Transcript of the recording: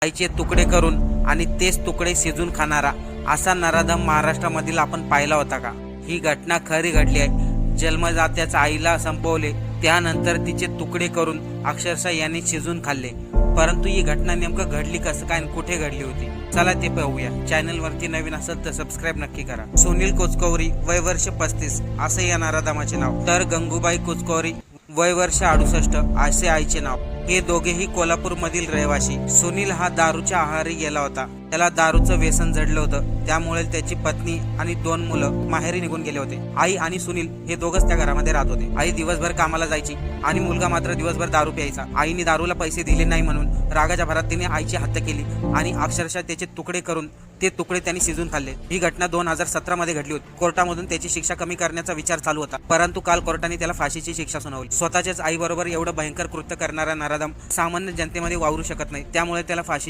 आईचे तुकडे करून आणि तेच तुकडे शिजून खाणारा असा नराधम महाराष्ट्रामधील आपण पाहिला होता का? ही घटना खरी घडली आहे. जन्मदात्याच्या आईला संपवले, त्यानंतर तिचे तुकडे करून अक्षरशः यांनी शिजून खाल्ले. परंतु ही घटना नेमकं घडली कसं काय आणि कुठे घडली होती, चला ते पाहूया. चॅनल वरती नवीन असेल तर सबस्क्राईब नक्की करा. सुनील कुचकवरी, वय वर्ष 35 असे या नराधमाचे नाव. तर गंगूबाई कुचकवरी, वय वर्ष 68 असे आईचे नाव. हे दोघेही कोल्हापूर मधील रहिवासी. सुनील हा दारूच्या आहारी गेला होता. त्याला दारूचं व्यसन जडलं होतं, त्यामुळे त्याची पत्नी आणि 2 मुलं माहेरी निघून गेले होते. आई आणि सुनील हे दोघंच त्या घरामध्ये राहत होते. आई दिवसभर कामाला जायची आणि मुलगा मात्र दिवसभर दारू प्यायचा. आईने दारूला पैसे दिले नाही म्हणून रागाच्या भरात तिने आईची हत्या केली आणि अक्षरशः त्याचे तुकडे करून ते तुकडे त्यांनी शिजून खाल्ले. ही घटना 2017 मध्ये घडली होती. कोर्टामधून त्याची शिक्षा कमी करण्याचा विचार चालू होता, परंतु काल कोर्टाने त्याला फाशीची शिक्षा सुनावली. स्वतःच्याच आई बरोबर एवढं भयंकर कृत्य करणारा नराधम सामान्य जनतेमध्ये वावरू शकत नाही, त्यामुळे त्याला फाशी